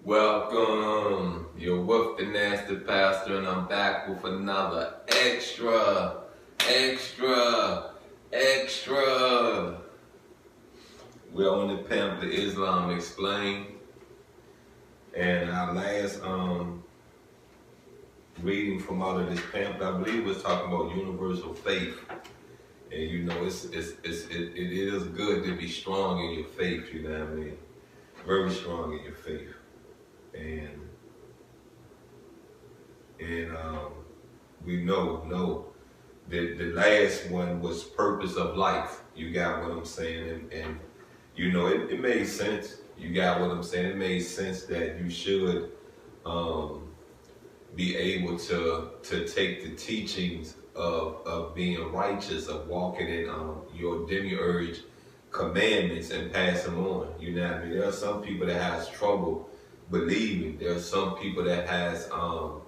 Welcome. You're with the Nasty Pastor, and I'm back with another extra. We're on the pamphlet Islam Explained, and our last reading from out of this pamphlet, I believe, was talking about universal faith. And you know, it is good to be strong in your faith. You know what I mean? Very strong in your faith. And we know that the last one was purpose of life. You got what I'm saying? And you know, it made sense. You got what I'm saying? It made sense that you should be able to take the teachings of being righteous, of walking in your demiurge commandments and pass them on. You know what I mean? There are some people that has trouble believing. There are some people that has no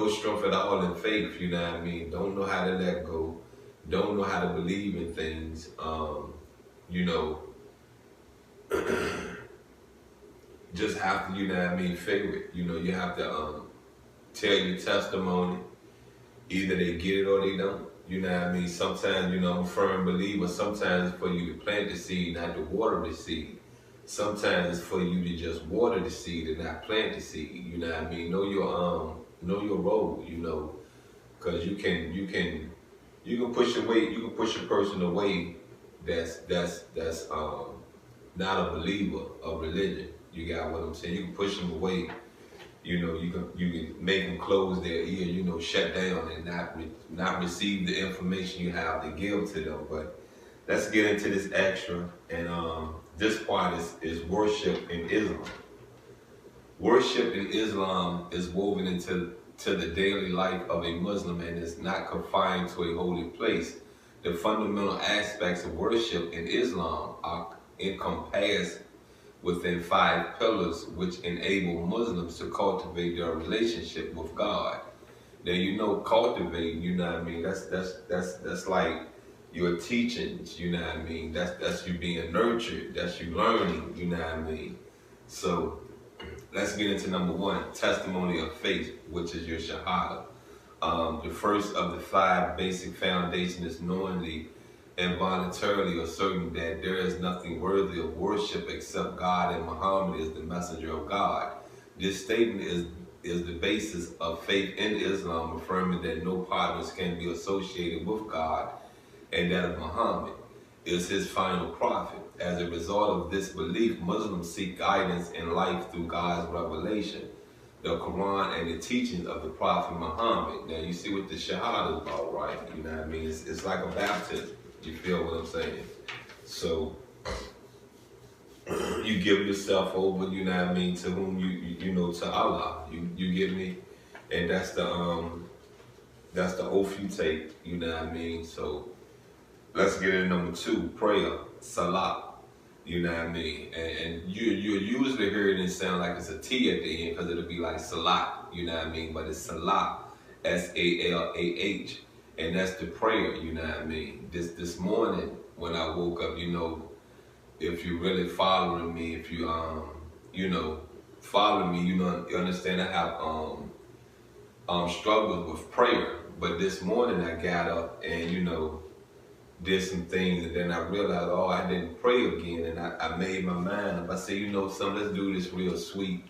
strength at all in faith. You know what I mean? Don't know how to let go. Don't know how to believe in things. Just have to, you know what I mean, figure it. You know, you have to tell your testimony. Either they get it or they don't. You know what I mean? Sometimes, you know, I'm a firm believer. Sometimes it's for you to plant the seed, not to water the seed. Sometimes it's for you to just water the seed and not plant the seed. You know what I mean? Know your role. You know, because you can push away. You can push a person away that's not a believer of religion. You got what I'm saying? You can push them away. You know, you can make them close their ear. You know, shut down and not receive the information you have to give to them. But let's get into this extra. And this part is worship in Islam. Worship in Islam is woven into the daily life of a Muslim and is not confined to a holy place. The fundamental aspects of worship in Islam are encompassed within 5 pillars which enable Muslims to cultivate their relationship with God. Now, you know, cultivating, you know what I mean, that's like your teachings, you know what I mean, that's you being nurtured, that's you learning, you know what I mean. So let's get into number 1, testimony of faith, which is your shahada. The first of the 5 basic foundations is knowingly and voluntarily asserting that there is nothing worthy of worship except God and Muhammad is the messenger of God. This statement is the basis of faith in Islam, affirming that no partners can be associated with God and that Muhammad is his final prophet. As a result of this belief, Muslims seek guidance in life through God's revelation, the Quran, and the teachings of the Prophet Muhammad. Now, you see what the Shahada is about, right? You know what I mean? It's like a baptism. You feel what I'm saying? So you give yourself over, you know what I mean, to whom you know, to Allah. You get me? And that's the oath you take, you know what I mean? So let's get into number 2, prayer, salat. You know what I mean? And you usually hear it and sound like it's a T at the end because it'll be like salat, you know what I mean? But it's salat, S-A-L-A-H. And that's the prayer, you know what I mean? This morning when I woke up, you know, if you're really following me, if you follow me, you know, you understand I have struggled with prayer. But this morning I got up and, you know, did some things, and then I realized, oh, I didn't pray again, and I made my mind up. I said, you know, let's do this real sweet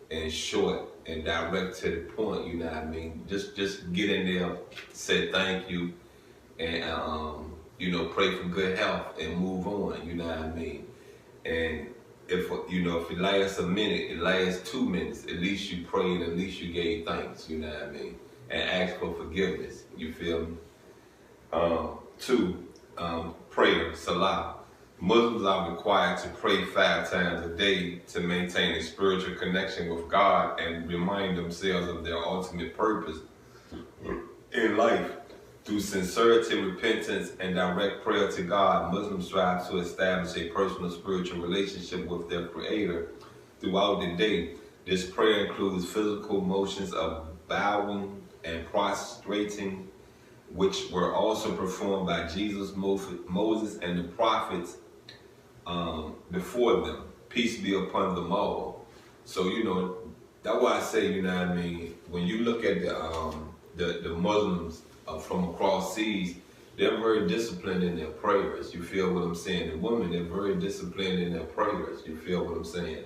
and short and direct to the point, you know what I mean? Just get in there, say thank you, and you know, pray for good health and move on, you know what I mean? And if it lasts a minute, it lasts 2 minutes, at least you prayed, at least you gave thanks, you know what I mean? And ask for forgiveness, you feel me? 2, prayer, salah. Muslims are required to pray 5 times a day to maintain a spiritual connection with God and remind themselves of their ultimate purpose in life. Through sincerity, repentance, and direct prayer to God, Muslims strive to establish a personal spiritual relationship with their Creator throughout the day. This prayer includes physical motions of bowing and prostrating, which were also performed by Jesus, Moses, and the prophets before them, peace be upon them all. So, you know, that's why I say, you know what I mean, when you look at the Muslims from across seas, they're very disciplined in their prayers. You feel what I'm saying? The women, they're very disciplined in their prayers. You feel what I'm saying?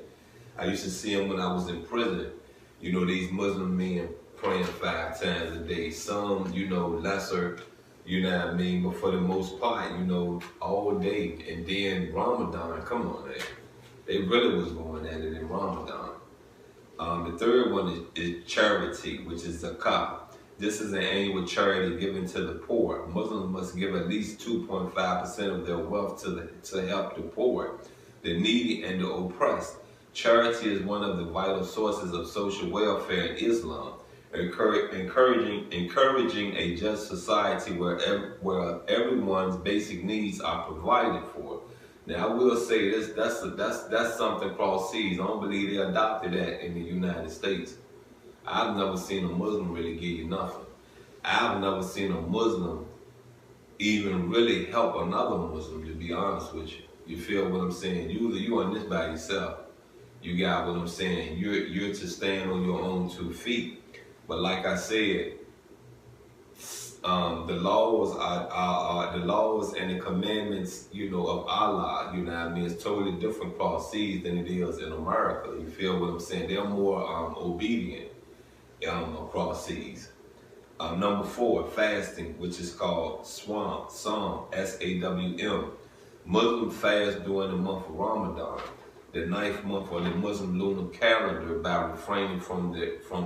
I used to see them when I was in prison. You know, these Muslim men praying 5 times a day. Some, you know, lesser, you know what I mean? But for the most part, you know, all day. And then Ramadan, come on, man. They really was going at it in Ramadan. The third one is charity, which is zakah. This is an annual charity given to the poor. Muslims must give at least 2.5% of their wealth to help the poor, the needy, and the oppressed. Charity is one of the vital sources of social welfare in Islam, encouraging a just society where everyone's basic needs are provided for. Now I will say this: that's something across seas. I don't believe they adopted that in the United States. I've never seen a Muslim really give you nothing. I've never seen a Muslim even really help another Muslim, to be honest with you. You feel what I'm saying? You on this by yourself. You got what I'm saying? You're to stand on your own 2 feet. But like I said, the laws and the commandments, you know, of Allah, you know what I mean, is totally different across seas than it is in America. You feel what I'm saying? They're more obedient across seas. Number 4, fasting, which is called Sawm, S-A-W-M. Muslims fast during the month of Ramadan, the 9th month of the Muslim lunar calendar, by refraining from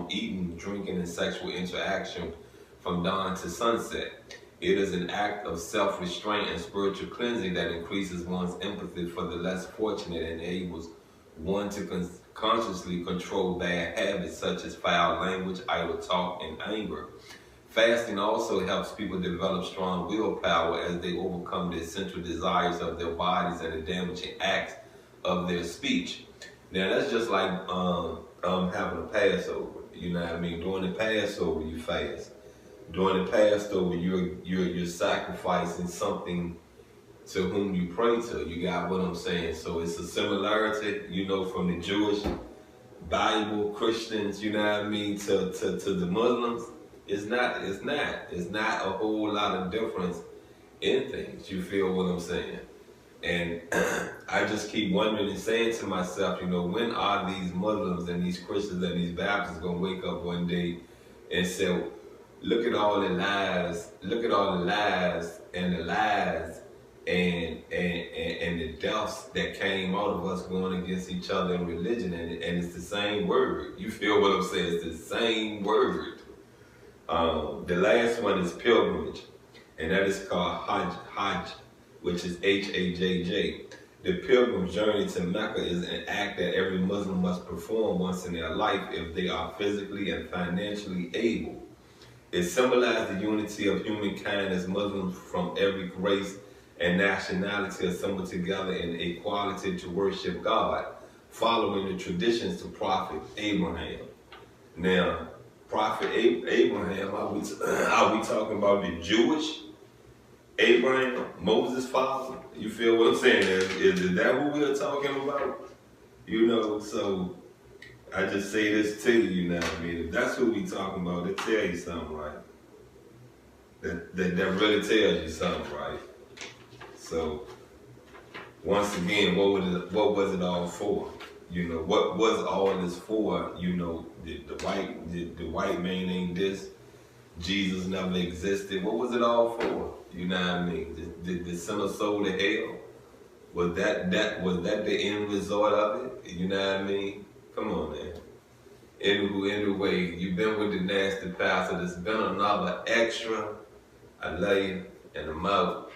eating, drinking, and sexual interaction from dawn to sunset. It is an act of self-restraint and spiritual cleansing that increases one's empathy for the less fortunate and enables one to consciously control bad habits such as foul language, idle talk, and anger. Fasting also helps people develop strong willpower as they overcome the essential desires of their bodies and the damaging acts of their speech. Now that's just like having a Passover. You know what I mean? During the Passover, you fast. During the Passover, you're sacrificing something to whom you pray to. You got what I'm saying? So it's a similarity, you know, from the Jewish Bible, Christians, you know what I mean, to the Muslims. It's not a whole lot of difference in things. You feel what I'm saying? And I just keep wondering and saying to myself, you know, when are these Muslims and these Christians and these Baptists going to wake up one day and say, look at all the lies, and the deaths that came out of us going against each other in religion, and it's the same word. You feel what I'm saying? It's the same word. The last one is pilgrimage, and that is called Hajj, which is H-A-J-J. The pilgrim's journey to Mecca is an act that every Muslim must perform once in their life if they are physically and financially able. It symbolizes the unity of humankind as Muslims from every race and nationality assemble together in equality to worship God, following the traditions of Prophet Abraham. Now, Prophet Abraham, are we talking about the Jewish Abraham, Moses' father? You feel what I'm saying? Is that what we're talking about? You know, so I just say this to you, you know what I mean? If that's what we talking about, it tell you something, right? That really tells you something, right? So, once again, what was it all for? You know, what was all this for? You know, the white man ain't this. Jesus never existed. What was it all for? You know what I mean? Did send a soul to hell? Was that the end result of it? You know what I mean? Come on, man. Anyway, you've been with the Nasty Pastor. There's been another extra. I love you, and I'm out.